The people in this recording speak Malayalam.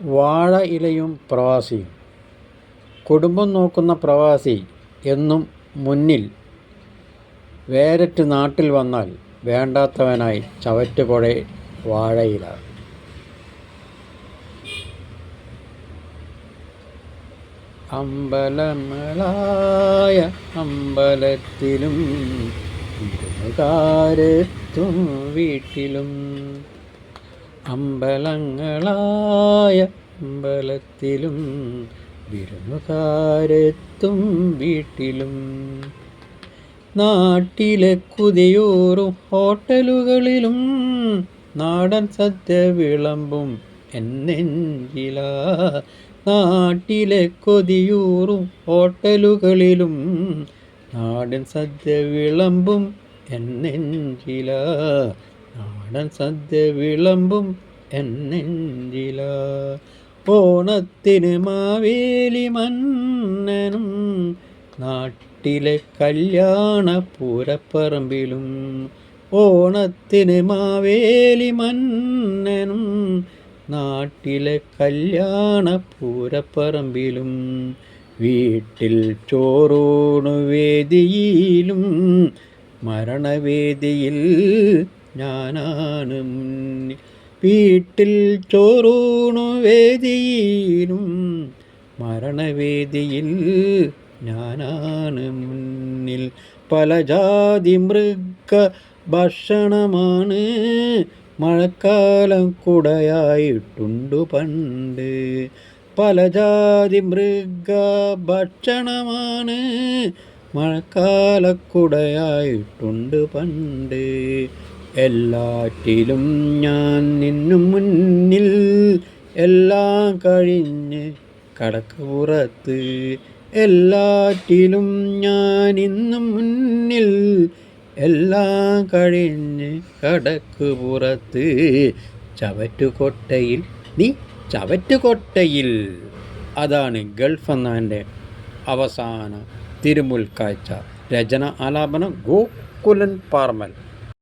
വാഴ ഇലയും പ്രവാസിയും. കുടുംബം നോക്കുന്ന പ്രവാസി എന്നും മുന്നിൽ. വേരറ്റ് നാട്ടിൽ വന്നാൽ വേണ്ടാത്തവനായി ചവറ്റുകൊടേ വാഴയില. അമ്പലങ്ങളായ അമ്പലത്തിലും വിരുന്നുകാരെത്തും വീട്ടിലും. അമ്പലങ്ങളായ അമ്പലത്തിലും വിരുന്നുകാരെത്തും വീട്ടിലും. നാട്ടിലെ കുതിയൂറും ഹോട്ടലുകളിലും നാടൻ സദ്യ വിളമ്പും എന്നെഞ്ചിലാ. നാട്ടിലെ കൊതിയൂറും ഹോട്ടലുകളിലും നാടൻ സദ്യ വിളമ്പും എന്നെഞ്ചിലാ. നാടൻ സദ്യ വിളമ്പും എന്നെഞ്ചിലാ. ഓണത്തിന് മാവേലി മന്നനും നാട്ടിലെ കല്യാണ പൂരപ്പറമ്പിലും. ഓണത്തിന് മാവേലി മന്നനും നാട്ടിലെ കല്യാണ പൂരപ്പറമ്പിലും. വീട്ടിൽ ചോറൂണു വേദിയിലും മരണവേദിയിൽ ഞാനാണ് മുന്നിൽ. വീട്ടിൽ ചോറൂണു വേദിയിലും മരണവേദിയിൽ ഞാനാണ് മുന്നിൽ. പല ജാതി മൃഗ ഭക്ഷണമാണ് മഴക്കാലം കുടയായിട്ടുണ്ടു പണ്ട്. പല ജാതി മൃഗ ഭക്ഷണമാണ് മഴക്കാലക്കുടയായിട്ടുണ്ട് പണ്ട്. എല്ലാറ്റിലും ഞാൻ നിന്നു മുന്നിൽ, എല്ലാം കഴിഞ്ഞ് കടക്ക് പുറത്ത്. എല്ലാറ്റിലും ഞാൻ ഇന്നു മുന്നിൽ, എല്ലാം കഴിഞ്ഞ് കടക്ക് പുറത്ത്. ചവറ്റുകൊട്ടയിൽ നീ ചവറ്റുകൊട്ടയിൽ. അതാണ് ഗൾഫ് എന്നതിൻ്റെ അവസാന തിരുമുൽക്കാഴ്ച. രചന ആലാപനം ഗോകുലൻ പാർമൽ.